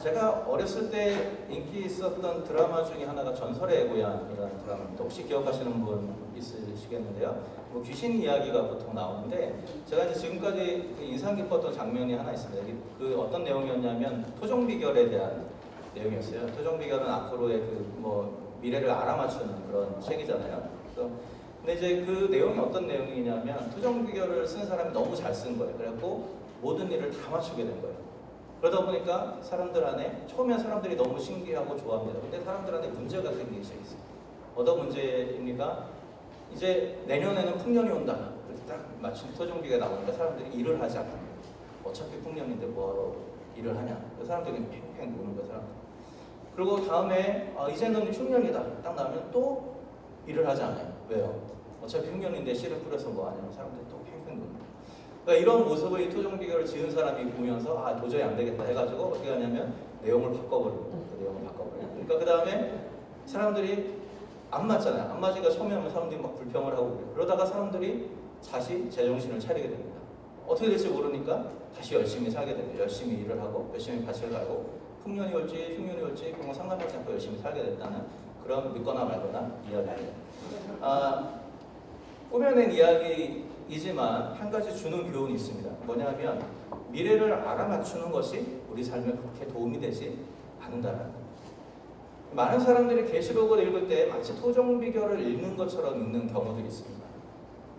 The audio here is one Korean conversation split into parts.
제가 어렸을 때 인기 있었던 드라마 중에 하나가 전설의 고향이라는 드라마입니다. 혹시 기억하시는 분 있으시겠는데요? 뭐 귀신 이야기가 보통 나오는데 제가 이제 지금까지 인상 깊었던 장면이 하나 있습니다. 그 어떤 내용이었냐면 토종비결에 대한 내용이었어요. 토종비결은 앞으로의 그 뭐 미래를 알아맞추는 그런 책이잖아요. 그래서 근데 이제 그 내용이 어떤 내용이냐면 토종비결을 쓴 사람이 너무 잘 쓴 거예요. 그래갖고 모든 일을 다 맞추게 된 거예요. 그러다 보니까 사람들 안에 처음엔 사람들이 너무 신기하고 좋아합니다. 근데 사람들 안에 문제가 생기기 시작했어요. 어떤 문제입니까? 이제 내년에는 풍년이 온다. 그래서 딱 마침 토종비가 나오니까 사람들이 일을 하지 않는 거예요. 어차피 풍년인데 뭐하러 일을 하냐. 사람들이 팽팽 노는 거예요. 사람들. 그리고 다음에 이제는 흉년이다. 딱 나오면 또 일을 하지 않아요. 왜요? 어차피 흉년인데 씨를 뿌려서 뭐 하냐면 사람들이 또 팽팽 노는 거예요. 그러니까 이런 모습을 이 토종비결을 지은 사람이 보면서 도저히 안 되겠다 해가지고 어떻게 하냐면 내용을 바꿔버리고 그 내용을 바꿔버려요. 그러니까 그 다음에 사람들이 안 맞잖아요. 안 맞으니까 처음에 하면 사람들이 막 불평을 하고 그래요. 그러다가 사람들이 다시 제정신을 차리게 됩니다. 어떻게 될지 모르니까 다시 열심히 살게 됩니다. 열심히 일을 하고 열심히 밭을 갈고 풍년이 올지 흉년이 올지 그런 거 상관하지 않고 열심히 살게 됐다는 그런 믿거나 말거나 이야기입니다. 꾸며낸 이야기이지만 한 가지 주는 교훈이 있습니다. 뭐냐면 미래를 알아맞추는 것이 우리 삶에 그렇게 도움이 되지 않는다는 거예요. 많은 사람들이 계시록을 읽을 때 마치 토종비결을 읽는 것처럼 읽는 경우들이 있습니다.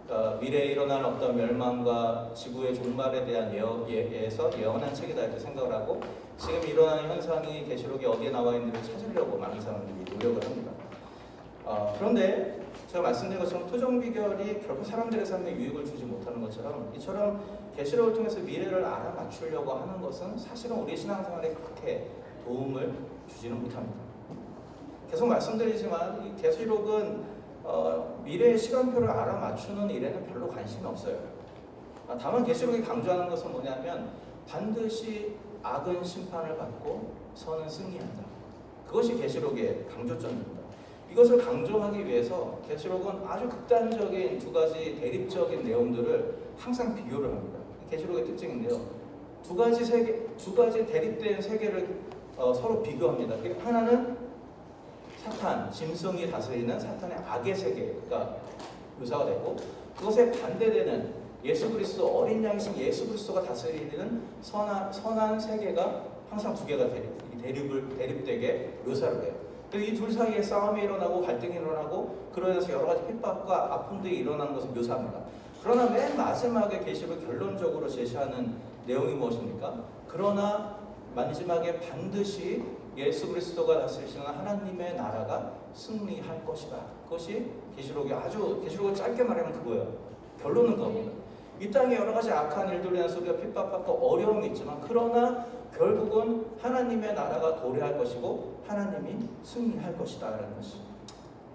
그러니까 미래에 일어날 어떤 멸망과 지구의 종말에 대한 예언한 책이다 이렇게 생각을 하고 지금 일어나는 현상이 계시록에 어디에 나와 있는지를 찾으려고 많은 사람들이 노력을 합니다. 그런데 제가 말씀드린 것처럼 토종비결이 결국 사람들의 삶에 유익을 주지 못하는 것처럼 이처럼 계시록을 통해서 미래를 알아맞추려고 하는 것은 사실은 우리 신앙생활에 그렇게 도움을 주지는 못합니다. 계속 말씀드리지만 이 계시록은 미래의 시간표를 알아맞추는 일에는 별로 관심이 없어요. 다만 계시록이 강조하는 것은 뭐냐면 반드시 악은 심판을 받고 선은 승리한다. 그것이 계시록의 강조점입니다. 이것을 강조하기 위해서 계시록은 아주 극단적인 두 가지 대립적인 내용들을 항상 비교를 합니다. 계시록의 특징인데요. 두 가지 대립된 세계를 서로 비교합니다. 하나는 사탄, 짐승이 다스리는 사탄의 악의 세계가 묘사가 되고 그것에 반대되는 예수 그리스도 어린 양이신 예수 그리스도가 다스리는 선한 세계가 항상 두 개가 대립되게 묘사를 해요. 이 둘 사이에 싸움이 일어나고 갈등이 일어나고 그로 인해서 여러 가지 핍박과 아픔들이 일어나는 것을 묘사합니다. 그러나 맨 마지막에 계시록 결론적으로 제시하는 내용이 무엇입니까? 그러나 마지막에 반드시 예수 그리스도가 다스리시는 하나님의 나라가 승리할 것이다. 그것이 계시록을 짧게 말하면 그거예요. 결론은 그겁니다. 이 땅에 여러 가지 악한 일들에 대한 소리가 핍박받고 어려움이 있지만 그러나 결국은 하나님의 나라가 도래할 것이고 하나님이 승리할 것이다 라는 것이죠.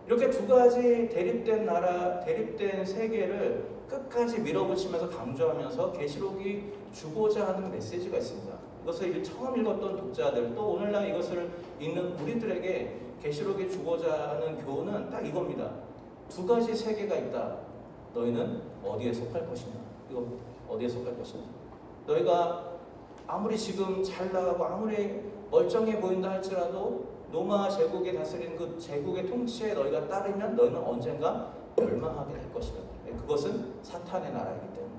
이렇게 두 가지 대립된 세계를 끝까지 밀어붙이면서 강조하면서 계시록이 주고자 하는 메시지가 있습니다. 이것을 처음 읽었던 독자들 또 오늘날 이것을 읽는 우리들에게 계시록이 주고자 하는 교훈은 딱 이겁니다. 두 가지 세계가 있다. 너희는 어디에 속할 것이냐? 이거 어디에 속할 것이냐? 너희가 아무리 지금 잘 나가고 아무리 멀쩡해 보인다 할지라도 로마 제국에 다스리는 그 제국의 통치에 너희가 따르면 너희는 언젠가 멸망하게 될 것이다. 그것은 사탄의 나라이기 때문에.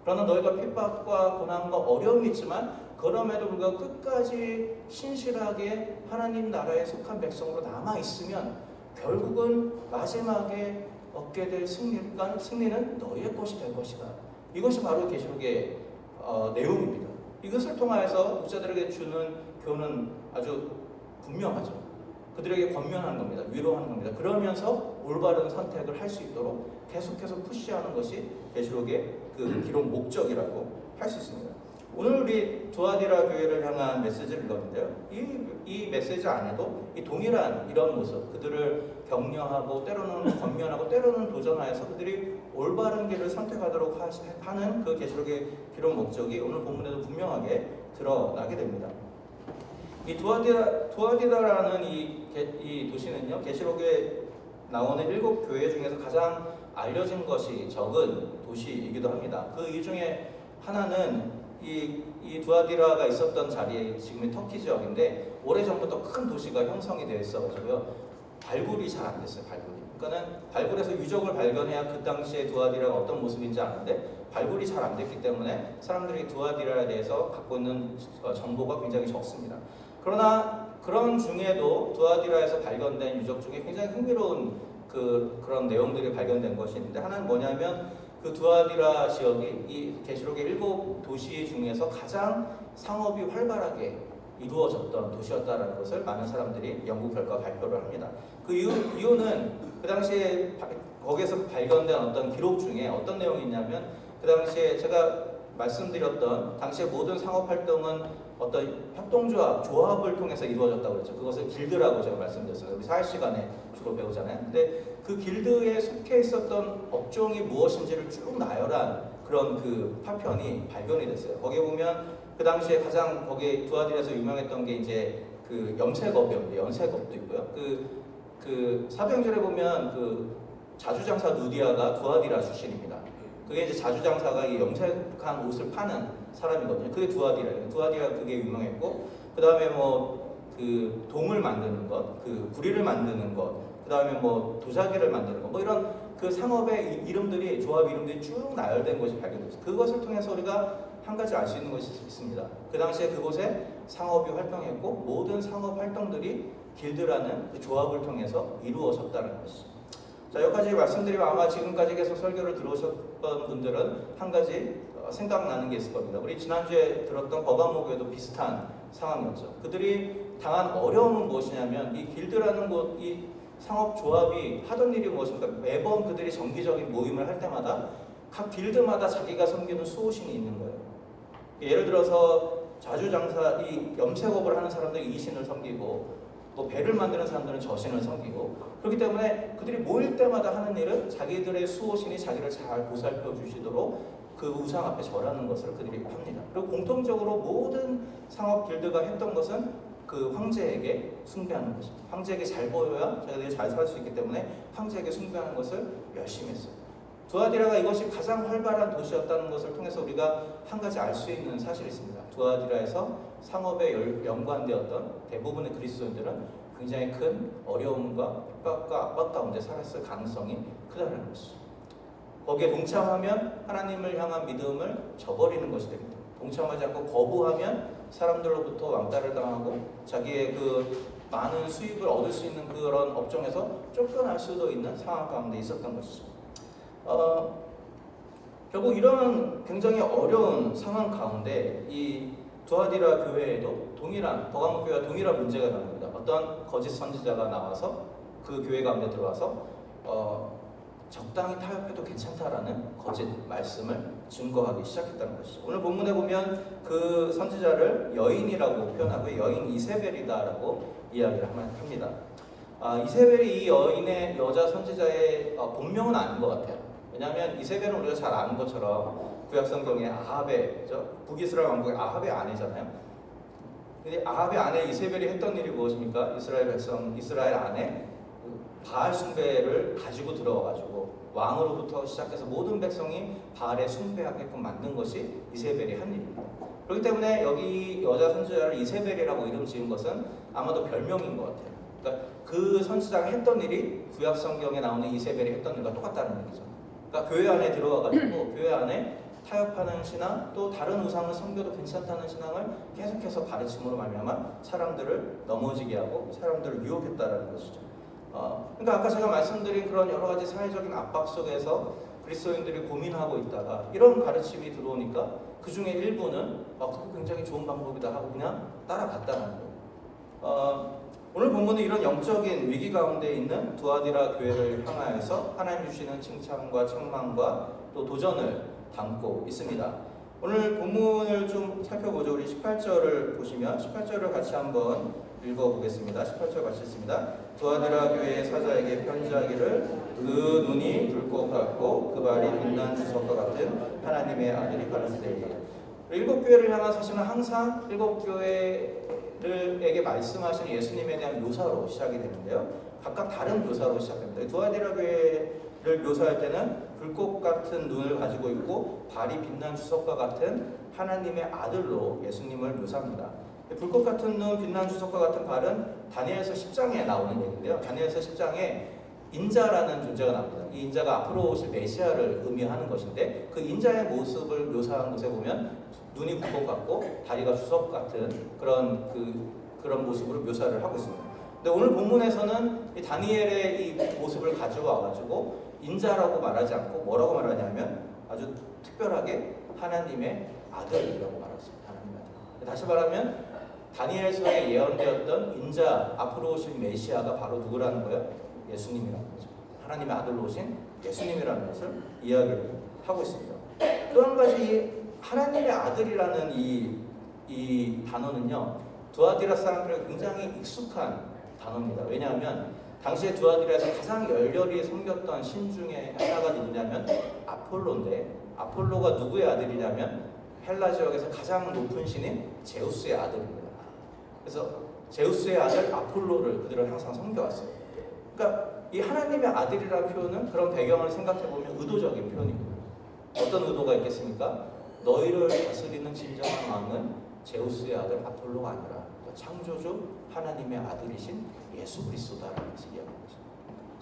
그러나 너희가 핍박과 고난과 어려움이 있지만 그럼에도 불구하고 끝까지 신실하게 하나님 나라에 속한 백성으로 남아있으면 결국은 마지막에 얻게 될 승리는 너희의 것이 될 것이다. 이것이 바로 계시록의 내용입니다. 이것을 통하여서 독자들에게 주는 교훈은 아주 분명하죠. 그들에게 권면하는 겁니다. 위로하는 겁니다. 그러면서 올바른 선택을 할 수 있도록 계속해서 푸시하는 것이 계시록의 그 기록 목적이라고 할 수 있습니다. 오늘 우리 두아디라 교회를 향한 메시지를 읽었는데요. 이 메시지 안에도 이 동일한 이런 모습, 그들을 격려하고 때로는 권면하고 때로는 도전하여서 그들이 올바른 길을 선택하도록 하는 그 계시록의 기록 목적이 오늘 본문에도 분명하게 드러나게 됩니다. 이 두아디라라는 이 도시는요, 계시록에 나오는 7교회 중에서 가장 알려진 것이 적은 도시이기도 합니다. 그 이 중에 하나는 이 두아디라가 있었던 자리에 지금의 터키 지역인데 오래전부터 큰 도시가 형성이 되어 있어가지고요. 발굴이 잘 안 됐어요. 그러니까는 발굴해서 유적을 발견해야 그 당시에 두아디라가 어떤 모습인지 아는데 발굴이 잘 안 됐기 때문에 사람들이 두아디라에 대해서 갖고 있는 정보가 굉장히 적습니다. 그러나 그런 중에도 두아디라에서 발견된 유적 중에 굉장히 흥미로운 그런 내용들이 발견된 것이 있는데 하나는 뭐냐면 그 두아디라 지역이 이 계시록의 7도시 중에서 가장 상업이 활발하게 이루어졌던 도시였다라는 것을 많은 사람들이 연구 결과 발표를 합니다. 그 이유는 그 당시에 거기에서 발견된 어떤 기록 중에 어떤 내용이 있냐면 그 당시에 제가 말씀드렸던 당시의 모든 상업 활동은 어떤 조합을 통해서 이루어졌다고 그랬죠. 그것을 길드라고 제가 말씀드렸어요. 우리 사회 시간에 주로 배우잖아요. 근데 그 길드에 속해 있었던 업종이 무엇인지를 쭉 나열한 그런 그 파편이 발견이 됐어요. 거기에 보면 그 당시에 가장 거기 두아디라에서 유명했던 게 이제 그 염색업이었는데 염색업도 있고요. 그 사도행전에 보면 그 자주장사 누디아가 두아디라 출신입니다. 그게 이제 자주장사가 이 염색한 옷을 파는 사람이거든요. 그게 두아디라예요. 두아디라가 그게 유명했고, 그 다음에 뭐 그 동을 만드는 것, 그 구리를 만드는 것, 그 다음에 뭐 도자기를 만드는 것, 뭐 이런 그 상업의 이름들이 조합 이름들이 쭉 나열된 것이 발견됐어요. 그것을 통해서 우리가 한 가지 알 수 있는 것이 있습니다. 그 당시에 그곳에 상업이 활동했고 모든 상업 활동들이 길드라는 그 조합을 통해서 이루어졌다는 것이죠. 자, 여기까지 말씀드리면 아마 지금까지 계속 설교를 들어오셨던 분들은 한 가지 생각나는 게 있을 겁니다. 우리 지난주에 들었던 버가모교회도 비슷한 상황이었죠. 그들이 당한 어려움은 무엇이냐면 이 길드라는 곳, 이 상업조합이 하던 일이 무엇입니까? 매번 그들이 정기적인 모임을 할 때마다 각 길드마다 자기가 섬기는 수호신이 있는 거예요. 예를 들어서 자주장사, 이 염색업을 하는 사람들이 이 신을 섬기고 또 배를 만드는 사람들은 저 신을 섬기고 그렇기 때문에 그들이 모일 때마다 하는 일은 자기들의 수호신이 자기를 잘 보살펴 주시도록 그 우상 앞에 절하는 것을 그들이 합니다. 그리고 공통적으로 모든 상업 길드가 했던 것은 그 황제에게 숭배하는 것입니다. 황제에게 잘 보여야 자기들이 잘 살 수 있기 때문에 황제에게 숭배하는 것을 열심히 했어요. 두아디라가 이것이 가장 활발한 도시였다는 것을 통해서 우리가 한 가지 알 수 있는 사실이 있습니다. 두아디라에서 상업에 연관되었던 대부분의 그리스도인들은 굉장히 큰 어려움과 핍박과 압박 가운데 살았을 가능성이 크다는 것이죠. 거기에 동참하면 하나님을 향한 믿음을 저버리는 것이 됩니다. 동참하지 않고 거부하면 사람들로부터 왕따를 당하고 자기의 그 많은 수입을 얻을 수 있는 그런 업종에서 쫓겨날 수도 있는 상황 가운데 있었던 것이죠. 결국 이런 굉장히 어려운 상황 가운데 이 두아디라 교회에도 버가모 교회와 동일한 문제가 나옵니다. 어떤 거짓 선지자가 나와서 그 교회 가운데 들어와서 적당히 타협해도 괜찮다라는 거짓 말씀을 증거하기 시작했다는 것이죠. 오늘 본문에 보면 그 선지자를 여인이라고 표현하고 여인 이세벨이다라고 이야기를 합니다. 이세벨이 이 여인의 여자 선지자의 본명은 아닌 것 같아요. 왜냐하면 이세벨은 우리가 잘 아는 것처럼 구약성경의 아합의 북이스라엘 왕국의 아합의 아내잖아요. 근데 아합의 아내 이세벨이 했던 일이 무엇입니까? 이스라엘 안에 바알 숭배를 가지고 들어와가지고 왕으로부터 시작해서 모든 백성이 바알에 숭배하게끔 만든 것이 이세벨이 한 일입니다. 그렇기 때문에 여기 여자 선지자를 이세벨이라고 이름 지은 것은 아마도 별명인 것 같아요. 그러니까 그 선지자가 했던 일이 구약 성경에 나오는 이세벨이 했던 일과 똑같다는 얘기죠. 그러니까 교회 안에 들어와가지고 교회 안에 타협하는 신앙 또 다른 우상을 섬겨도 괜찮다는 신앙을 계속해서 가르침으로 말미암아 사람들을 넘어지게 하고 사람들을 유혹했다라는 것이죠. 그러니까 아까 제가 말씀드린 그런 여러 가지 사회적인 압박 속에서 그리스도인들이 고민하고 있다가 이런 가르침이 들어오니까 그 중에 일부는 그거 굉장히 좋은 방법이다 하고 그냥 따라갔다는 거예요. 오늘 본문은 이런 영적인 위기 가운데 있는 두아디라 교회를 향하여서 하나님 주시는 칭찬과 책망과 또 도전을 담고 있습니다. 오늘 본문을 좀 살펴보죠. 우리 18절을 보시면 18절을 같이 한번 읽어보겠습니다. 18절 같이 읽습니다. 두아디라 교회의 사자에게 편지하기를 그 눈이 불꽃 같고 그 발이 빛난 주석과 같은 하나님의 아들이 가르치되리니. 일곱 교회를 향한 사실은 항상 일곱 교회에게 말씀하시는 예수님에 대한 묘사로 시작이 되는데요. 각각 다른 묘사로 시작됩니다. 두아디라 교회에 묘사할 때는 불꽃 같은 눈을 가지고 있고 발이 빛난 주석과 같은 하나님의 아들로 예수님을 묘사합니다. 불꽃 같은 눈, 빛난 주석과 같은 발은 다니엘서 10장에 나오는 얘기인데요. 다니엘서 10장에 인자라는 존재가 나옵니다. 이 인자가 앞으로 오실 메시아를 의미하는 것인데 그 인자의 모습을 묘사한 곳에 보면 눈이 불꽃 같고 다리가 주석 같은 그런 모습으로 묘사를 하고 있습니다. 근데 오늘 본문에서는 이 다니엘의 이 모습을 가져와가지고 인자라고 말하지 않고 뭐라고 말하냐면 아주 특별하게 하나님의 아들이라고 말했습니다. 하나님의 아들. 다시 말하면 다니엘서에 예언되었던 인자 앞으로 오신 메시아가 바로 누구라는 거예요? 예수님이라는 거죠. 하나님의 아들로 오신 예수님이라는 것을 이야기를 하고 있습니다. 또 한 가지 하나님의 아들이라는 이 단어는요, 두아디라 사람들에게 굉장히 익숙한 단어입니다. 왜냐하면 당시에 두아디라에서 가장 열렬히 섬겼던 신 중에 하나가 누구냐면 아폴로인데, 아폴로가 누구의 아들이냐면 헬라 지역에서 가장 높은 신인 제우스의 아들입니다. 그래서 제우스의 아들 아폴로를 그들은 항상 섬겨왔어요. 그러니까 이 하나님의 아들이라는 표현은 그런 배경을 생각해보면 의도적인 표현입니다. 어떤 의도가 있겠습니까? 너희를 다스리는 진정한 왕은 제우스의 아들 아폴로가 아니라 창조주 하나님의 아들이신 예수 그리스도다라는 것을 이야기하는 거죠.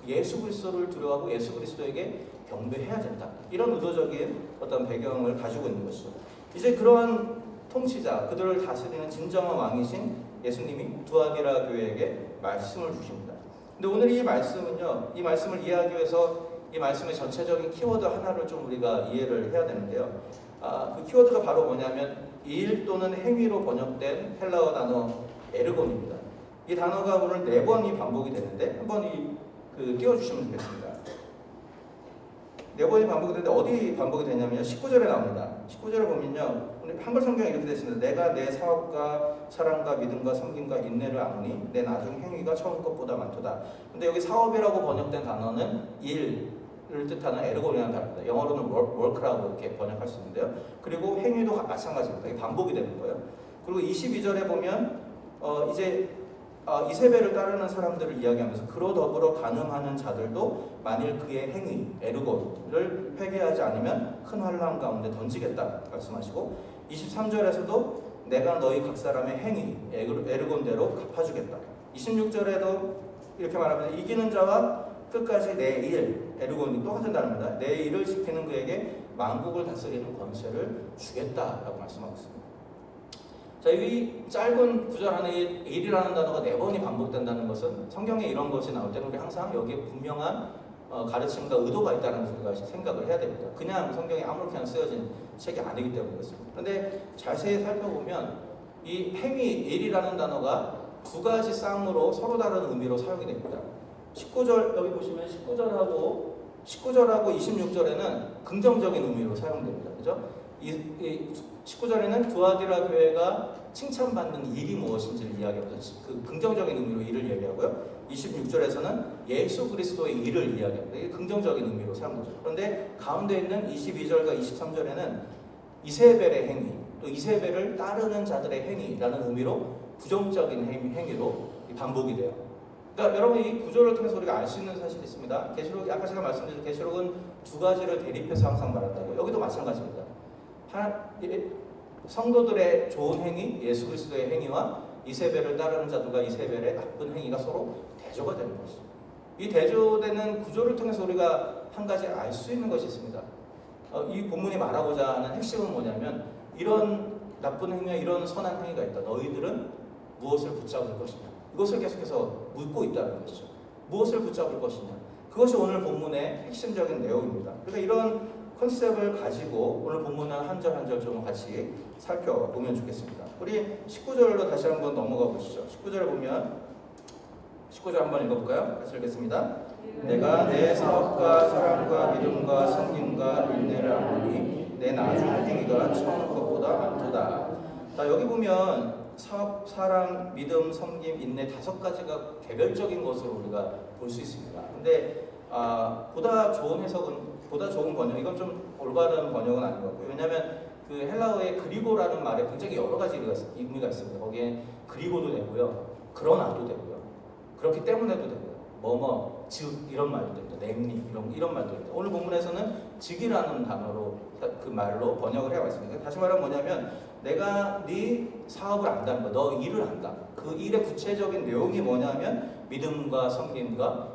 예수 그리스도를 두려워하고 예수 그리스도에게 경배해야 된다. 이런 의도적인 어떤 배경을 가지고 있는 것이죠. 이제 그러한 통치자, 그들을 다스리는 진정한 왕이신 예수님이 두아디라 교회에게 말씀을 주십니다. 근데 오늘 이 말씀은요, 이 말씀을 이해하기 위해서 이 말씀의 전체적인 키워드 하나를 좀 우리가 이해를 해야 되는데요. 그 키워드가 바로 뭐냐면 일 또는 행위로 번역된 헬라어 단어 에르곤입니다. 이 단어가 오늘 4번이 반복이 되는데 한번 띄워주시면 되겠습니다. 4번이 반복이 되는데 어디 반복이 되냐면요, 19절에 나옵니다. 19절에 보면요, 우리 한글 성경에 이렇게 되어 있습니다. 내가 내 사업과 사랑과 믿음과 섬김과 인내를 아노니 내 나중 행위가 처음 것보다 많도다. 근데 여기 사업이라고 번역된 단어는 일을 뜻하는 에르곤이라는 단어입니다. 영어로는 work라고 이렇게 번역할 수 있는데요. 그리고 행위도 마찬가지입니다. 이게 반복이 되는 거예요. 그리고 22절에 보면 이제 이세벨을 따르는 사람들을 이야기하면서 그로 더불어 간음하는 자들도 만일 그의 행위, 에르곤을 회개하지 않으면 큰 환난 가운데 던지겠다 말씀하시고 23절에서도 내가 너희 각 사람의 행위, 에르곤대로 갚아주겠다. 26절에도 이렇게 말합니다. 이기는 자와 끝까지 내 일, 에르곤이 똑같은 단어입니다. 내 일을 지키는 그에게 만국을 다스리는 권세를 주겠다라고 말씀하고 있습니다. 자, 이 짧은 구절 안에 일이라는 단어가 4번이 반복된다는 것은 성경에 이런 것이 나올 때는 우리 항상 여기에 분명한 가르침과 의도가 있다는 우리가 생각을 해야 됩니다. 그냥 성경에 아무렇게나 쓰여진 책이 아니기 때문에 그렇습니다. 그런데 자세히 살펴보면 이 행위, 일이라는 단어가 2가지 쌍으로 서로 다른 의미로 사용이 됩니다. 19절 여기 보시면 19절하고 26절에는 긍정적인 의미로 사용됩니다. 그죠? 이 19절에는 두아디라 교회가 칭찬받는 일이 무엇인지를 이야기하면서 그 긍정적인 의미로 일을 이야기하고요. 26절에서는 예수 그리스도의 일을 이야기합니다. 이게 긍정적인 의미로 사용되죠. 그런데 가운데 있는 22절과 23절에는 이세벨의 행위, 또 이세벨을 따르는 자들의 행위라는 의미로 부정적인 행위로 반복이 돼요. 그러니까 여러분 이 구조를 통해서 우리가 알 수 있는 사실이 있습니다. 계시록, 아까 제가 말씀드린 계시록은 2가지를 대립해서 항상 말한다고. 여기도 마찬가지입니다. 성도들의 좋은 행위, 예수 그리스도의 행위와 이세벨을 따르는 자들과 이세벨의 나쁜 행위가 서로 대조가 되는 것이죠. 이 대조되는 구조를 통해서 우리가 한 가지 알 수 있는 것이 있습니다. 이 본문이 말하고자 하는 핵심은 뭐냐면 이런 나쁜 행위와 이런 선한 행위가 있다. 너희들은 무엇을 붙잡을 것이냐. 이것을 계속해서 묻고 있다는 것이죠. 무엇을 붙잡을 것이냐. 그것이 오늘 본문의 핵심적인 내용입니다. 그래서 이런 컨셉을 가지고 오늘 본문을 한 절 한 절 좀 같이 살펴보면 좋겠습니다. 우리 19절로 다시 한번 넘어가 보시죠. 19절에 보면 19절 한번 읽어볼까요? 같이 읽겠습니다. 내가 내 사업과 사랑과 믿음과 섬김과 인내를 아노니 내 나중 행위가 처음 것보다 많도다. 자, 여기 보면 사업, 사랑, 믿음, 섬김, 인내 5가지가 개별적인 것으로 우리가 볼 수 있습니다. 근데 보다 좋은 해석은, 보다 좋은 번역, 이건 좀 올바른 번역은 아닌 것 같고요. 왜냐하면 그 헬라어의 그리고라는 말에 굉장히 여러 가지 의미가 있습니다. 거기에 그리고도 되고요, 그러나도 되고요, 그렇기 때문에도 되고요, 뭐뭐, 즉 이런 말도 있다. 냄니 이런 말도 있다. 오늘 본문에서는 즉이라는 단어로 그 말로 번역을 해와 있습니다. 다시 말하면 뭐냐면 내가 네 사업을 안다는 거, 너 일을 안다. 그 일의 구체적인 내용이 뭐냐면 믿음과 섬김과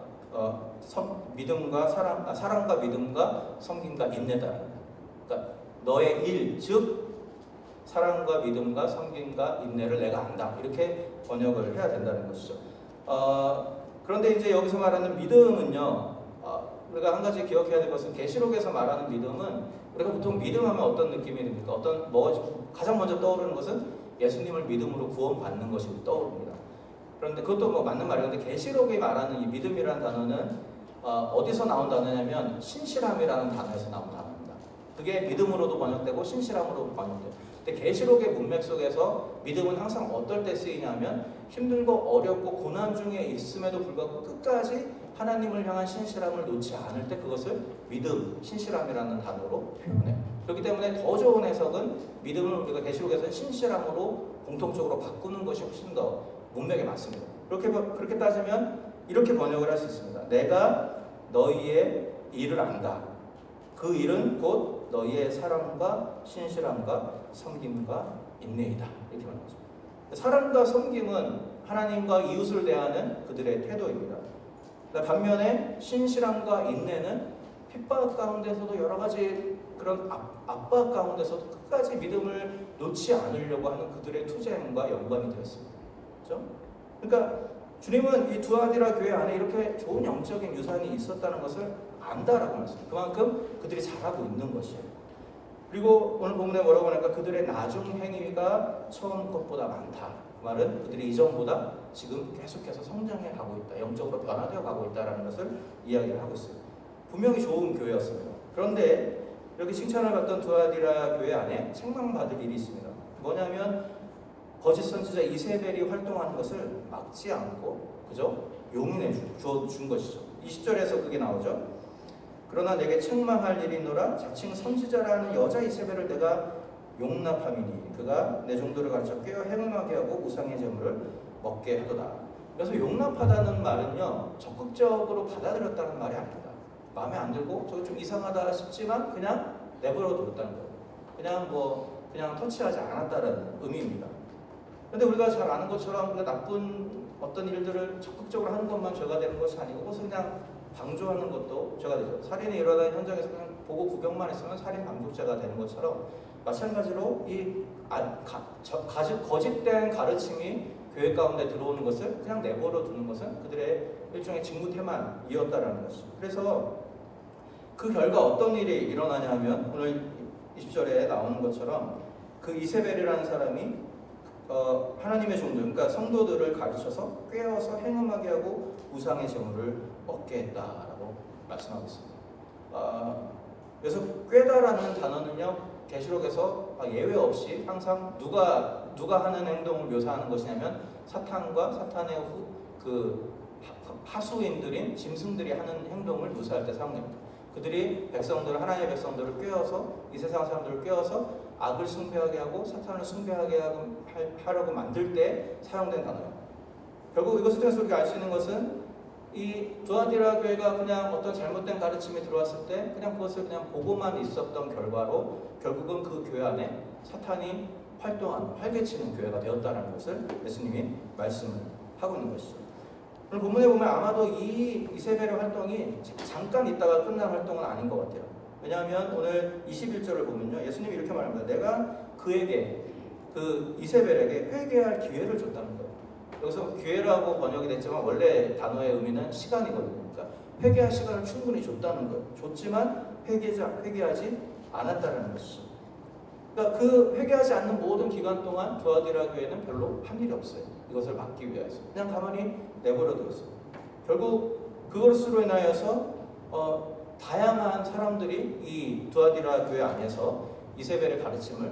사랑과 믿음과 섬김과 인내다. 그러니까 너의 일, 즉 사랑과 믿음과 섬김과 인내를 내가 안다. 이렇게 번역을 해야 된다는 것이죠. 그런데 이제 여기서 말하는 믿음은요, 우리가 한 가지 기억해야 될 것은 계시록에서 말하는 믿음은 우리가 보통 믿음하면 어떤 느낌이 듭니까? 가장 먼저 떠오르는 것은 예수님을 믿음으로 구원받는 것이 떠오릅니다. 그런데 그것도 뭐 맞는 말이었는데 계시록이 말하는 이 믿음이라는 단어는 어디서 나온 단어냐면 신실함이라는 단어에서 나온 단어입니다. 그게 믿음으로도 번역되고 신실함으로 번역돼요. 근데 계시록의 문맥 속에서 믿음은 항상 어떨 때 쓰이냐면 힘들고 어렵고 고난 중에 있음에도 불구하고 끝까지 하나님을 향한 신실함을 놓지 않을 때 그것을 믿음, 신실함이라는 단어로 표현해요. 그렇기 때문에 더 좋은 해석은 믿음을 우리가 계시록에서는 신실함으로 공통적으로 바꾸는 것이 훨씬 더 문맥에 맞습니다. 그렇게 따지면 이렇게 번역을 할 수 있습니다. 내가 너희의 일을 안다. 그 일은 곧 너희의 사랑과 신실함과 섬김과 인내이다. 이렇게 말하죠. 사랑과 섬김은 하나님과 이웃을 대하는 그들의 태도입니다. 반면에 신실함과 인내는 핍박 가운데서도 여러 가지 그런 압박 가운데서도 끝까지 믿음을 놓지 않으려고 하는 그들의 투쟁과 연관이 되었습니다. 그렇죠? 그러니까 주님은 이 두아디라 교회 안에 이렇게 좋은 영적인 유산이 있었다는 것을 안다라고 말씀합니다. 그만큼 그들이 잘하고 있는 것이에요. 그리고 오늘 본문에 뭐라고 하니까 그들의 나중 행위가 처음 것보다 많다. 그 말은 그들이 이전보다 지금 계속해서 성장해 가고 있다. 영적으로 변화되어 가고 있다는 것을 이야기를 하고 있어요. 분명히 좋은 교회였습니다. 그런데 여기 칭찬을 받던 두아디라 교회 안에 책망받을 일이 있습니다. 뭐냐면 거짓 선지자 이세벨이 활동하는 것을 막지 않고 그죠? 용인해 준 것이죠. 20절에서 그게 나오죠. 그러나 내게 책망할 일이 있노라. 자칭 선지자라는 여자 이세벨을 내가 용납함이니 그가 내 종들을 가르쳐 꿰어 행음하게 하고 우상의 제물을 먹게 하도다. 그래서 용납하다는 말은요 적극적으로 받아들였다는 말이 아닙니다. 마음에 안 들고 저거 좀 이상하다 싶지만 그냥 내버려 뒀다는 거예요. 그냥 터치하지 않았다는 의미입니다. 그런데 우리가 잘 아는 것처럼 나쁜 어떤 일들을 적극적으로 하는 것만 죄가 되는 것이 아니고 그것을 그냥 방조하는 것도 죄가 되죠. 살인이 일어나는 현장에서 그냥 보고 구경만 했으면 살인 방조죄가 되는 것처럼 마찬가지로 이 거짓된 가르침이 교회 가운데 들어오는 것을 그냥 내버려 두는 것은 그들의 일종의 직무태만이었다라는 것이죠. 그래서 그 결과 어떤 일이 일어나냐 하면 오늘 20절에 나오는 것처럼 그 이세벨이라는 사람이 하나님의 종들, 그러니까 성도들을 가르쳐서 꿰어서 행음하게 하고 우상의 제물을 먹게 했다라고 말씀하고 있습니다. 그래서 꿰다라는 단어는요 계시록에서 예외 없이 항상 누가 하는 행동을 묘사하는 것이냐면 사탄과 사탄의 하수인들인 짐승들이 하는 행동을 묘사할 때 사용됩니다. 그들이 하나님의 백성들을 꿰어서 이 세상 사람들을 꿰어서 악을 숭배하게 하고 사탄을 숭배하게 하려고 만들 때 사용된 단어예요. 결국 이것을 통해서 우리가 알 수 있는 것은 이 두아디라 교회가 그냥 어떤 잘못된 가르침이 들어왔을 때 그냥 그것을 그냥 보고만 있었던 결과로 결국은 그 교회 안에 사탄이 활개치는 교회가 되었다는 것을 예수님이 말씀을 하고 있는 것이죠. 오늘 본문에 보면 아마도 이 이세벨의 활동이 잠깐 있다가 끝난 활동은 아닌 것 같아요. 왜냐하면 오늘 21절을 보면요 예수님이 이렇게 말합니다. 내가 그에게 이세벨에게 회개할 기회를 줬다는 거예요. 여기서 기회라고 번역이 됐지만 원래 단어의 의미는 시간이거든요. 그러니까 회개할 시간을 충분히 줬다는 거예요. 줬지만 회개하지 않았다는 것이죠. 그러니까 그 회개하지 않는 모든 기간 동안 두아디라 교회는 별로 한 일이 없어요. 이것을 막기 위해서 그냥 가만히 내버려 두었어요. 결국 그것으로 인하여서 다양한 사람들이 이 두아디라 교회 안에서 이세벨의 가르침을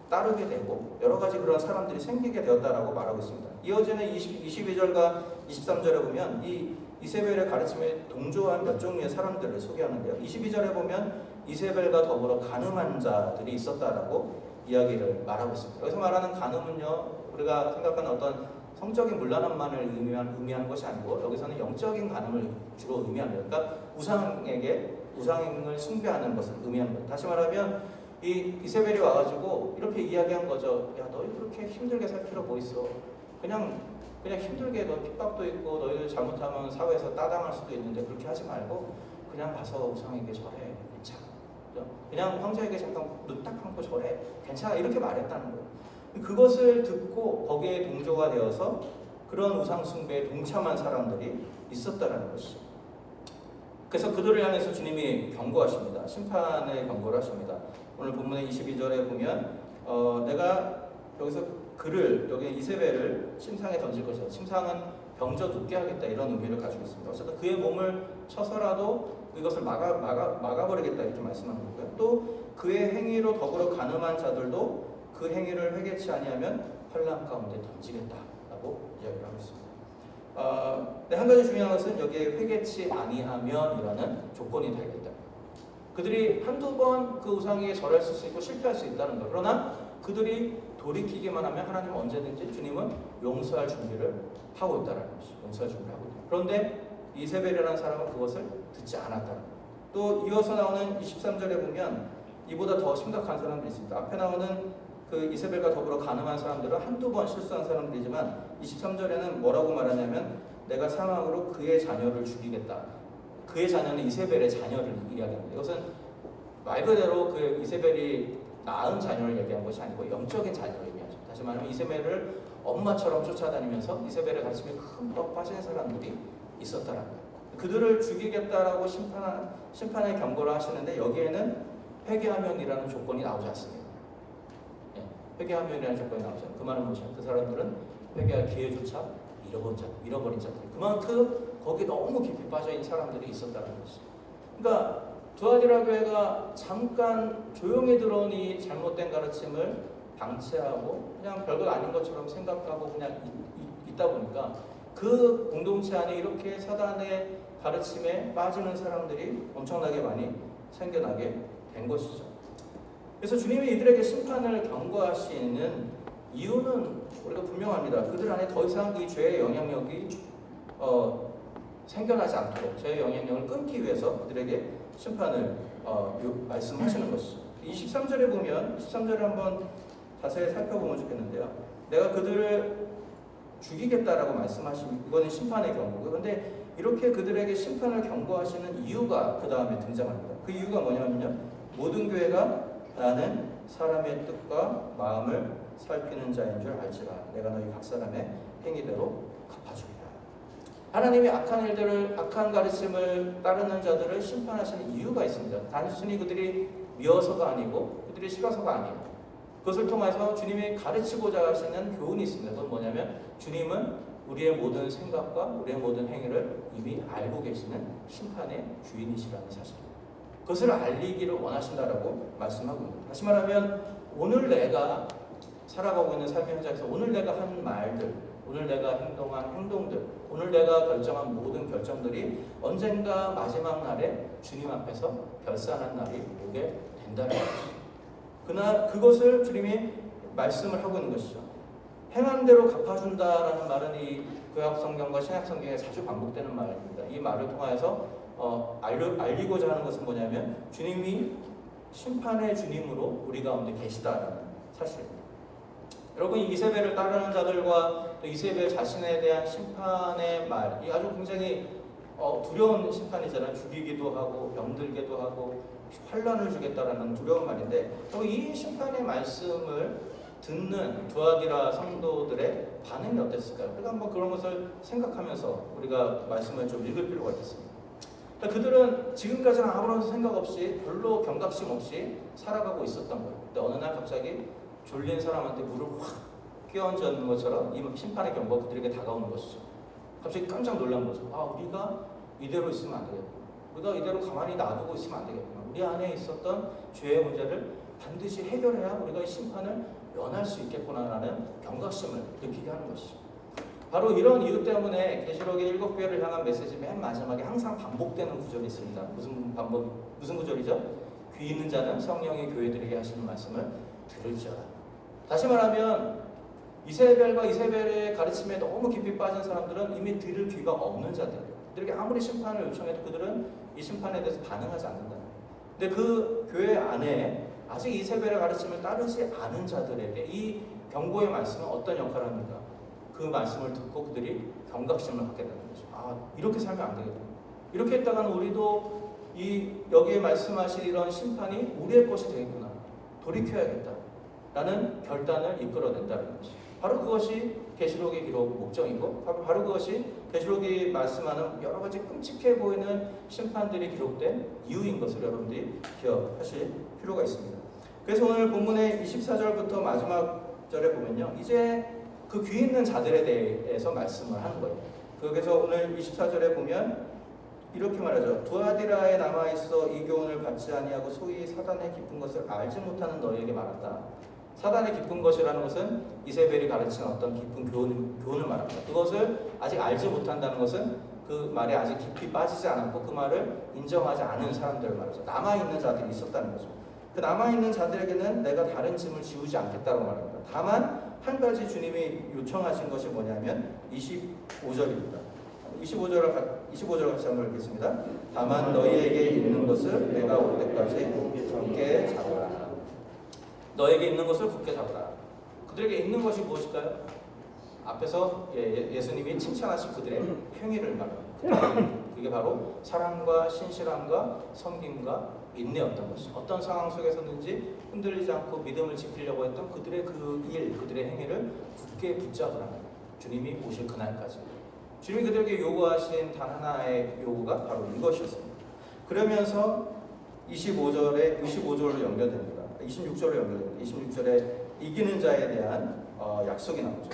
따르게 되고 여러 가지 그런 사람들이 생기게 되었다라고 말하고 있습니다. 이어지는 22절과 23절에 보면 이 이세벨의 가르침에 동조한 몇 종류의 사람들을 소개하는데요. 22절에 보면 이세벨과 더불어 간음한 자들이 있었다라고 이야기를 말하고 있습니다. 여기서 말하는 간음은요 우리가 생각하는 어떤 성적인 문란함만을 의미하는 것이 아니고 여기서는 영적인 간음을 주로 의미합니다. 그러니까 우상을 숭배하는 것을 의미하는 거예요. 다시 말하면 이 이세벨이 와가지고 이렇게 이야기한 거죠. 야, 너희 그렇게 힘들게 살 필요 뭐 있어? 그냥 힘들게 너 핍박도 있고 너희들 잘못하면 사회에서 따당할 수도 있는데 그렇게 하지 말고 그냥 가서 우상에게 절해. 괜찮아. 그냥 황제에게 잠깐 눈 딱 감고 절해. 괜찮아. 이렇게 말했다는 거예요. 그것을 듣고 거기에 동조가 되어서 그런 우상 숭배에 동참한 사람들이 있었다는 것이죠. 그래서 그들을 향해서 주님이 경고하십니다. 심판의 경고를 하십니다. 오늘 본문의 22절에 보면 내가 여기서 여기 이세벨을 침상에 던질 것이다. 침상은 병져 눕게 하겠다 이런 의미를 가지고 있습니다. 어쨌든 그의 몸을 쳐서라도 이것을 막아버리겠다 이렇게 말씀하는 거고요. 또 그의 행위로 더불어 간음한 자들도 그 행위를 회개치 아니하면 환난 가운데 던지겠다라고 이야기를 하고 있습니다. 한 가지 중요한 것은 여기에 회개치 아니하면이라는 조건이 달려있다. 그들이 한두 번 그 우상에 절할 수 있고 실패할 수 있다는 것. 그러나 그들이 돌이키기만 하면 하나님은 언제든지 주님은 용서할 준비를 하고 있다는 것이죠. 용서할 준비를 하고 있다. 그런데 이세벨이라는 사람은 그것을 듣지 않았다는 것. 또 이어서 나오는 23절에 보면 이보다 더 심각한 사람들이 있습니다. 앞에 나오는 그 이세벨과 더불어 간음한 사람들은 한두 번 실수한 사람들이지만 23절에는 뭐라고 말하냐면 내가 사망으로 그의 자녀를 죽이겠다. 그의 자녀는 이세벨의 자녀를 이야기합니다. 이것은 말 그대로 그 이세벨이 낳은 자녀를 얘기한 것이 아니고 영적인 자녀를 얘기하죠. 다시 말하면 이세벨을 엄마처럼 쫓아다니면서 이세벨의 가슴에 흠뻑 빠진 사람들이 있었다는 거예요. 그들을 죽이겠다라고 심판의 경고를 하시는데 여기에는 회개하면이라는 조건이 나오지 않습니다. 회개하면이라는 조건이 나오지 않습니다. 그 말은 무엇이냐? 그 사람들은 회개할 기회조차 잃어버린 자들. 그만큼 거기 너무 깊이 빠져있는 사람들이 있었다는 것이죠. 그러니까 두아디라 교회가 잠깐 조용히 들어온 이 잘못된 가르침을 방치하고 그냥 별것 아닌 것처럼 생각하고 그냥 있다 보니까 그 공동체 안에 이렇게 사단의 가르침에 빠지는 사람들이 엄청나게 많이 생겨나게 된 것이죠. 그래서 주님이 이들에게 심판을 경고하시는 이유는 우리가 분명합니다. 그들 안에 더 이상 이 죄의 영향력이 생겨나지 않도록 죄의 영향력을 끊기 위해서 그들에게 심판을 말씀하시는 것이죠. 23절에 보면 23절을 한번 자세히 살펴보면 좋겠는데요. 내가 그들을 죽이겠다라고 말씀하시면 이거는 심판의 경고고요. 그런데 이렇게 그들에게 심판을 경고하시는 이유가 그 다음에 등장합니다. 그 이유가 뭐냐면요. 모든 교회가 나는 사람의 뜻과 마음을 살피는 자인 줄 알지라. 내가 너희 각 사람의 행위대로 갚아주리라. 하나님이 악한 가르침을 따르는 자들을 심판하시는 이유가 있습니다. 단순히 그들이 미워서가 아니고 그들이 싫어서가 아니에요. 그것을 통해서 주님이 가르치고자 하시는 교훈이 있습니다. 그건 뭐냐면 주님은 우리의 모든 생각과 우리의 모든 행위를 이미 알고 계시는 심판의 주인이시라는 사실입니다. 그것을 알리기를 원하신다라고 말씀하고 있습니다. 다시 말하면 오늘 내가 살아가고 있는 삶의 현장에서 오늘 내가 한 말들, 오늘 내가 행동한 행동들, 오늘 내가 결정한 모든 결정들이 언젠가 마지막 날에 주님 앞에서 결산한 날이 오게 된다는 것이죠. 그러나 그것을 주님이 말씀을 하고 있는 것이죠. 행한 대로 갚아준다라는 말은 이 구약 성경과 신약 성경에 자주 반복되는 말입니다. 이 말을 통해서 알리고자 하는 것은 뭐냐면 주님이 심판의 주님으로 우리 가운데 계시다라는 사실입니다. 여러분 이세벨을 따르는 자들과 또 이세벨 자신에 대한 심판의 말이 아주 굉장히 두려운 심판이잖아요. 죽이기도 하고 병들게도 하고 환란을 주겠다라는 두려운 말인데 이 심판의 말씀을 듣는 두아디라 성도들의 반응이 어땠을까요? 우리가 한번 그런 것을 생각하면서 우리가 말씀을 좀 읽을 필요가 있겠습니다. 그들은 지금까지는 아무런 생각 없이 별로 경각심 없이 살아가고 있었던 거예요. 근데 어느 날 갑자기 졸린 사람한테 물을 확 끼얹는 것처럼 이 심판의 경고가 그들에게 다가오는 것이죠. 갑자기 깜짝 놀란 거죠. 우리가 이대로 있으면 안 되겠구나. 우리가 이대로 가만히 놔두고 있으면 안 되겠구나. 우리 안에 있었던 죄의 문제를 반드시 해결해야 우리가 이 심판을 면할 수 있겠구나라는 경각심을 느끼게 하는 것이죠. 바로 이런 이유 때문에 계시록의 7교회를 향한 메시지 맨 마지막에 항상 반복되는 구절이 있습니다. 무슨 구절이죠? 귀 있는 자는 성령의 교회들에게 하시는 말씀을 들을지어다. 다시 말하면 이세벨과 이세벨의 가르침에 너무 깊이 빠진 사람들은 이미 들을 귀가 없는 자들이에요. 그들에게 아무리 심판을 요청해도 그들은 이 심판에 대해서 반응하지 않는다. 근데 그 교회 안에 아직 이세벨의 가르침을 따르지 않은 자들에게 이 경고의 말씀은 어떤 역할을 합니까? 그 말씀을 듣고 그들이 경각심을 갖게 되는 거죠. 아, 이렇게 살면 안 되겠다. 이렇게 했다가는 우리도 여기에 말씀하신 이런 심판이 우리의 것이 되겠구나. 돌이켜야겠다. 라는 결단을 이끌어낸다는 것이. 바로 그것이 계시록의 기록 목적이고, 바로 그것이 계시록이 말씀하는 여러 가지 끔찍해 보이는 심판들이 기록된 이유인 것을 여러분들이 기억하실 필요가 있습니다. 그래서 오늘 본문의 24절부터 마지막 절에 보면요, 이제 그 귀 있는 자들에 대해서 말씀을 하는 거예요. 그래서 오늘 24절에 보면 이렇게 말하죠. 두아디라에 남아있어 이 교훈을 받지 아니하고 소위 사단의 깊은 것을 알지 못하는 너희에게 말한다. 사단의 깊은 것이라는 것은 이세벨이 가르치는 어떤 깊은 교훈을 말합니다. 그것을 아직 알지 못한다는 것은 그 말에 아직 깊이 빠지지 않았고 그 말을 인정하지 않은 사람들을 말하죠. 남아있는 자들이 있었다는 거죠. 그 남아있는 자들에게는 내가 다른 짐을 지우지 않겠다고 말합니다. 다만 한 가지 주님이 요청하신 것이 뭐냐면 25절입니다. 25절 같이 한번 읽겠습니다. 다만 너희에게 있는 것을 내가 올 때까지 굳게 잡으라. 너에게 있는 것을 굳게 잡으라. 그들에게 있는 것이 무엇일까요? 앞에서 예수님이 칭찬하신 그들의 행위를 말합니다. 그게 바로 사랑과 신실함과 섬김과 인내였던 것이. 어떤 상황 속에서든지 흔들리지 않고 믿음을 지키려고 했던 그들의 그 일, 그들의 행위를 굳게 붙잡으라. 주님이 오실 그날까지. 주님이 그들에게 요구하신 단 하나의 요구가 바로 이것이었습니다. 그러면서 25절로 연결됩니다. 26절로 연결됩니다. 26절에 이기는 자에 대한 약속이 나오죠.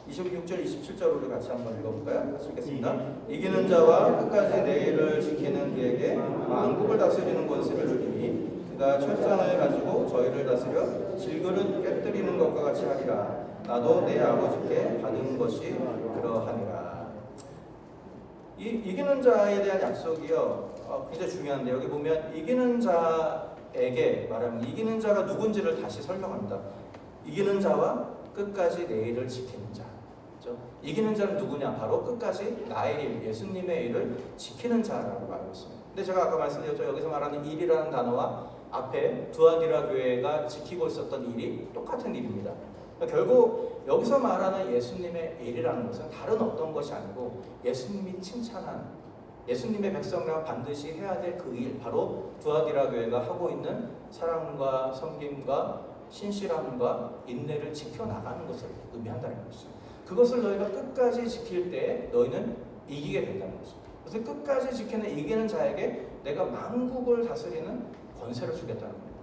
26절, 27절 우리 같이 한번 읽어볼까요? 같이 읽겠습니다. 이기는 자와 끝까지 내 일을 지키는 그에게 만국을 다스리는 권세를 주리니 그가 철장을 가지고 저희를 다스려 질그릇 깨뜨리는 것과 같이 하리라. 나도 내 아버지께 받은 것이 그러하니라. 이기는 자에 대한 약속이요, 굉장히 중요한데 여기 보면 이기는 자에게 말하면 이기는 자가 누군지를 다시 설명합니다. 이기는 자와 끝까지 내 일을 지키는 자. 그렇죠? 이기는 자는 누구냐? 바로 끝까지 나의 일, 예수님의 일을 지키는 자라고 말하고 있습니다. 근데 제가 아까 말씀드렸죠. 여기서 말하는 일이라는 단어와 앞에 두아디라 교회가 지키고 있었던 일이 똑같은 일입니다. 그러니까 결국 여기서 말하는 예수님의 일이라는 것은 다른 어떤 것이 아니고 예수님이 칭찬한 예수님의 백성이라 반드시 해야 될 그 일, 바로 두아디라 교회가 하고 있는 사랑과 섬김과 신실함과 인내를 지켜나가는 것을 의미한다는 것이죠. 그것을 너희가 끝까지 지킬 때 너희는 이기게 된다는 것이죠. 그래서 끝까지 지키는 이기는 자에게 내가 만국을 다스리는 권세를 주겠다는 겁니다.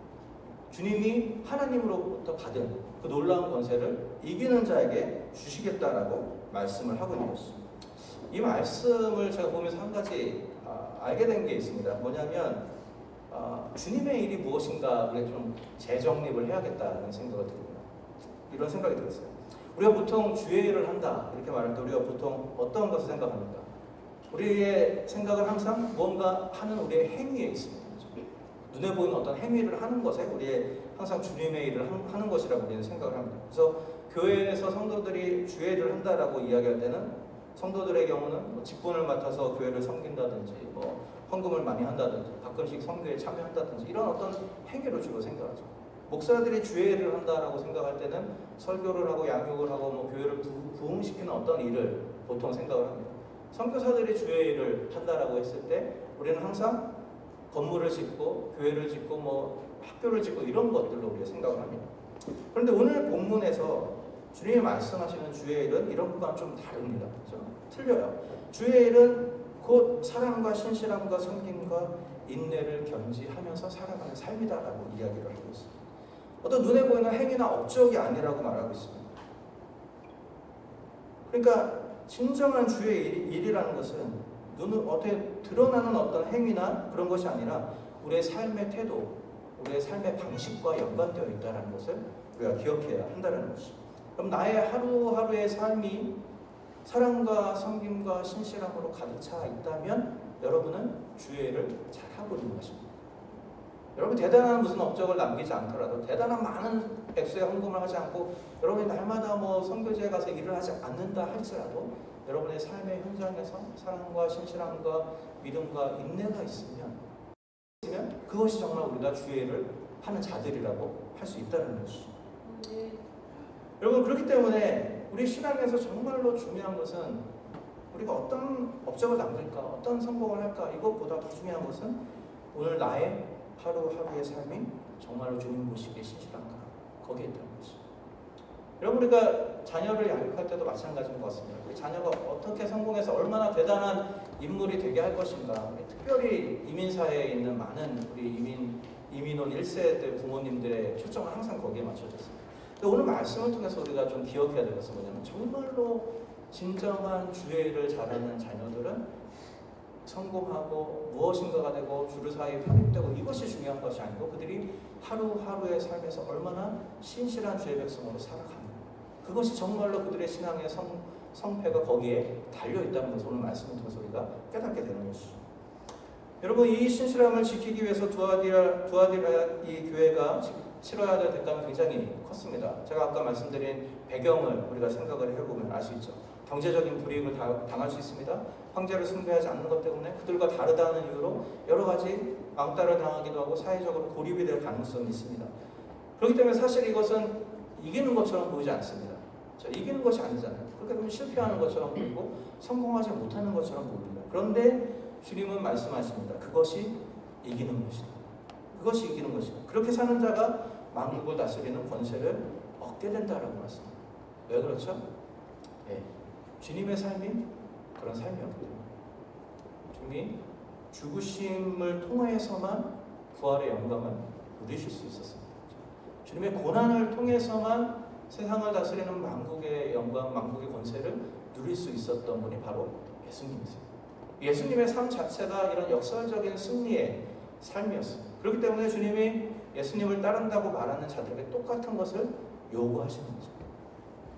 주님이 하나님으로부터 받은 그 놀라운 권세를 이기는 자에게 주시겠다라고 말씀을 하고 있는 것이죠. 이 말씀을 제가 보면서 한 가지 알게 된 게 있습니다. 뭐냐면 주님의 일이 무엇인가 우리가 좀 재정립을 해야겠다는 생각을 듭니다. 이런 생각이 들었어요. 우리가 보통 주의 일을 한다 이렇게 말할 때 우리가 보통 어떤 것을 생각합니까? 우리의 생각은 항상 무언가 하는 우리의 행위에 있습니다. 눈에 보이는 어떤 행위를 하는 것에 우리의 항상 주님의 일을 하는 것이라고 우리는 생각을 합니다. 그래서 교회에서 성도들이 주의 일을 한다라고 이야기할 때는 성도들의 경우는 뭐 직분을 맡아서 교회를 섬긴다든지 뭐 헌금을 많이 한다든지 가끔씩 선교에 참여한다든지 이런 어떤 행위로 주로 생각하죠. 목사들이 주의 일을 한다라고 생각할 때는 설교를 하고 양육을 하고 뭐 교회를 부흥시키는 어떤 일을 보통 생각을 합니다. 선교사들이 주의 일을 한다라고 했을 때 우리는 항상 건물을 짓고 교회를 짓고 뭐 학교를 짓고 이런 것들로 우리가 생각을 합니다. 그런데 오늘 본문에서 주님이 말씀하시는 주의 일은 이런 것과는 좀 다릅니다. 그렇죠? 틀려요. 주의 일은 곧 사랑과 신실함과 섬김과 인내를 견지하면서 살아가는 삶이다라고 이야기를 하고 있습니다. 어떤 눈에 보이는 행위나 업적이 아니라고 말하고 있습니다. 그러니까 진정한 주의 일이라는 것은 눈을 어떻게 드러나는 어떤 행위나 그런 것이 아니라 우리의 삶의 태도, 우리의 삶의 방식과 연관되어 있다는 것을 우리가 기억해야 한다는 것이죠. 그럼 나의 하루하루의 삶이 사랑과 섬김과 신실함으로 가득 차 있다면 여러분은 주의 일을 잘하고 있는 것입니다. 여러분 대단한 무슨 업적을 남기지 않더라도 대단한 많은 액수의 헌금을 하지 않고 여러분이 날마다 뭐 선교지에 가서 일을 하지 않는다 할지라도 여러분의 삶의 현장에서 사랑과 신실함과 믿음과 인내가 있으면 그것이 정말 우리가 주의 일을 하는 자들이라고 할 수 있다는 것이죠. 여러분 그렇기 때문에 우리 신앙에서 정말로 중요한 것은 우리가 어떤 업적을 남길까, 어떤 성공을 할까, 이것보다 더 중요한 것은 오늘 나의 하루하루의 삶이 정말로 주님 보시기에 신실한가, 거기에 있다는 것이죠. 여러분 우리가 자녀를 양육할 때도 마찬가지인 것 같습니다. 우리 자녀가 어떻게 성공해서 얼마나 대단한 인물이 되게 할 것인가. 특별히 이민사회에 있는 많은 우리 이민온 1세대 부모님들의 초점은 항상 거기에 맞춰져 있습니다. 근데 오늘 말씀을 통해서 우리가 좀 기억해야 될 것은 뭐냐면 정말로 진정한 주의 일을 잘하는 자녀들은 성공하고 무엇인가가 되고 주류 사회에 편입되고 이것이 중요한 것이 아니고 그들이 하루하루의 삶에서 얼마나 신실한 주의 백성으로 살아가는 그것이 정말로 그들의 신앙의 성패가 거기에 달려있다는 것을 오늘 말씀을 통해서 우리가 깨닫게 되는 것이죠. 여러분 이 신실함을 지키기 위해서 두아디라 이 교회가 치러야 될 대가는 굉장히 컸습니다. 제가 아까 말씀드린 배경을 우리가 생각을 해보면 알 수 있죠. 경제적인 불이익을 당할 수 있습니다. 황제를 숭배하지 않는 것 때문에 그들과 다르다는 이유로 여러 가지 왕따를 당하기도 하고 사회적으로 고립이 될 가능성이 있습니다. 그렇기 때문에 사실 이것은 이기는 것처럼 보이지 않습니다. 이기는 것이 아니잖아요. 그렇게 보면 실패하는 것처럼 보이고 성공하지 못하는 것처럼 보입니다. 그런데 주님은 말씀하십니다. 그것이 이기는 것이다. 그것이 이기는 것이다. 그렇게 사는 자가 만국을 다스리는 권세를 얻게 된다라고 말씀합니다. 왜 그렇죠? 네. 주님의 삶이 그런 삶이었기 때문에 주님이 죽으심을 통해서만 부활의 영광을 누리실 수 있었습니다. 주님의 고난을 통해서만 세상을 다스리는 만국의 영광, 만국의 권세를 누릴 수 있었던 분이 바로 예수님이세요. 예수님의 삶 자체가 이런 역설적인 승리의 삶이었습니다. 그렇기 때문에 주님이 예수님을 따른다고 말하는 자들에게 똑같은 것을 요구하시는 거죠.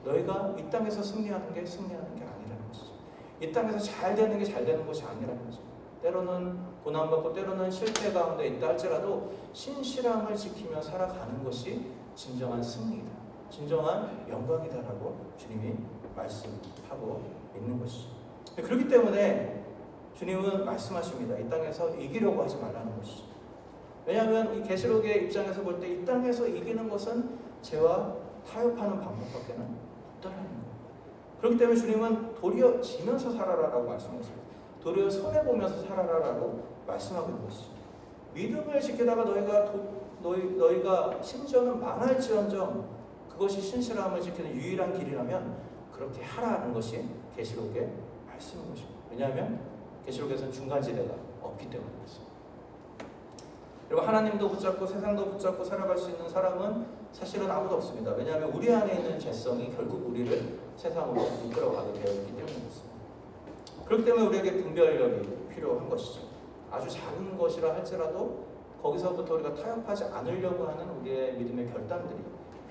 너희가 이 땅에서 승리하는 게 아니라는 것이죠. 이 땅에서 잘 되는 게 잘 되는 것이 아니라는 거죠. 때로는 고난받고 때로는 실패 가운데 있다 할지라도 신실함을 지키며 살아가는 것이 진정한 승리이다. 진정한 영광이다라고 주님이 말씀하고 있는 것이죠. 그렇기 때문에 주님은 말씀하십니다. 이 땅에서 이기려고 하지 말라는 것이죠. 왜냐하면 이 계시록의 입장에서 볼 때 이 땅에서 이기는 것은 죄와 타협하는 방법밖에는 없다라는 거예요. 그렇기 때문에 주님은 도리어 지면서 살아라라고 말씀하셨습니다. 도리어 손해보면서 살아라라고 말씀하고 있는 것이죠. 믿음을 지키다가 너희가 심지어는 망할지언정 그것이 신실함을 지키는 유일한 길이라면 그렇게 하라는 것이 계시록의 말씀인 것입니다. 왜냐하면 계시록에서는 중간지대가 없기 때문에 그렇습니다. 여러분 하나님도 붙잡고 세상도 붙잡고 살아갈 수 있는 사람은 사실은 아무도 없습니다. 왜냐하면 우리 안에 있는 죄성이 결국 우리를 세상으로 이끌어가게 되어 있기 때문에 그렇습니다. 그렇기 때문에 우리에게 분별력이 필요한 것이죠. 아주 작은 것이라 할지라도 거기서부터 우리가 타협하지 않으려고 하는 우리의 믿음의 결단들이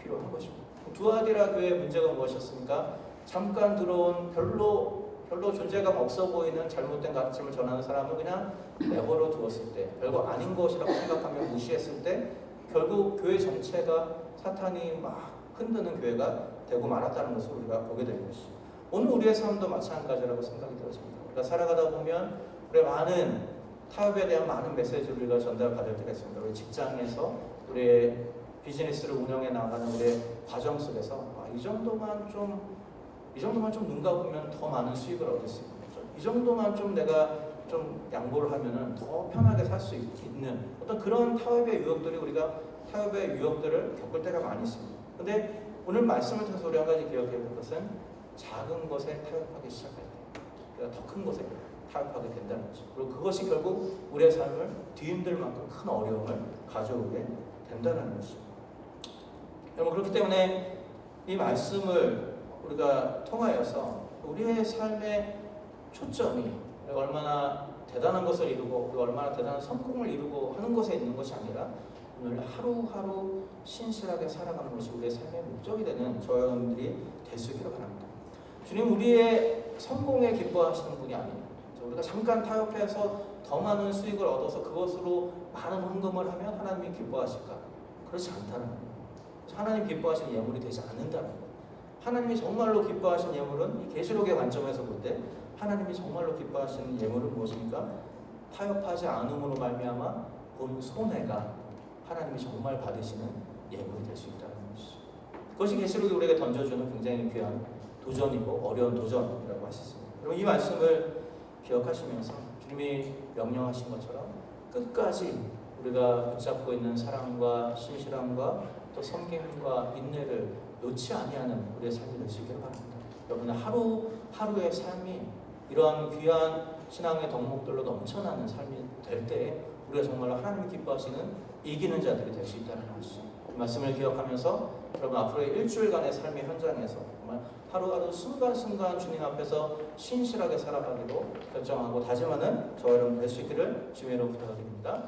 필요한 것입니다. 두아디라 교회의 문제가 무엇이었습니까? 잠깐 들어온 별로 존재감 없어 보이는 잘못된 가르침을 전하는 사람을 그냥 내버려 두었을 때, 별거 아닌 것이라고 생각하며 무시했을 때 결국 교회 전체가 사탄이 막 흔드는 교회가 되고 말았다는 것을 우리가 보게 되는 것이죠. 오늘 우리의 삶도 마찬가지라고 생각이 되어집니다. 우리가 살아가다 보면 우리의 많은 타협에 대한 많은 메시지를 우리가 전달받을 때가 있습니다. 우리 직장에서 우리의 비즈니스를 운영해 나가는 우리의 과정 속에서 이 정도만 좀 눈 감으면 더 많은 수익을 얻을 수 있는 거죠. 이 정도만 좀 내가 좀 양보를 하면은 더 편하게 살 수 있는 어떤 그런 타협의 유혹들을 겪을 때가 많이 있습니다. 근데 오늘 말씀을 통해서 우리 한 가지 기억해야 될 것은 작은 것에 타협하기 시작할 때 우리가 더 큰 것에 타협하게 된다는 거죠. 그리고 그것이 결국 우리의 삶을 뒤흔들 만큼 큰 어려움을 가져오게 된다는 것이죠. 여러분 그렇기 때문에 이 말씀을 우리가 통하여서 우리의 삶의 초점이 우리가 얼마나 대단한 것을 이루고 우리가 얼마나 대단한 성공을 이루고 하는 것에 있는 것이 아니라 오늘 하루하루 신실하게 살아가는 것이 우리의 삶의 목적이 되는 저와 여러분들이 될 수 있기를 바랍니다. 주님 우리의 성공에 기뻐하시는 분이 아니에요. 우리가 잠깐 타협해서 더 많은 수익을 얻어서 그것으로 많은 헌금을 하면 하나님이 기뻐하실까? 그렇지 않다는 거예요. 하나님 기뻐하시는 예물이 되지 않는다는 거예요. 하나님이 정말로 기뻐하시는 예물은 이 계시록의 관점에서 볼 때 하나님이 정말로 기뻐하시는 예물은 무엇입니까? 타협하지 않음으로 말미암아 본 손해가 하나님이 정말 받으시는 예물이 될 수 있다는 것이죠. 그것이 계시록이 우리에게 던져주는 굉장히 귀한 도전이고 어려운 도전이라고 할 수 있습니다. 여러분 이 말씀을 기억하시면서 주님이 명령하신 것처럼 끝까지 우리가 붙잡고 있는 사랑과 신실함과 또 섬김과 인내를 놓지 아니하는 우리의 삶이 될 수 있기를 바랍니다. 여러분 하루하루의 삶이 이러한 귀한 신앙의 덕목들로 넘쳐나는 삶이 될 때에 우리가 정말로 하나님이 기뻐하시는 이기는 자들이 될 수 있다는 것이죠. 이 말씀을 기억하면서 여러분 앞으로의 일주일간의 삶의 현장에서 정말 하루하루 순간순간 주님 앞에서 신실하게 살아가기로 결정하고 다짐하는 저와 여러분 될 수 있기를 주님으로 부탁드립니다.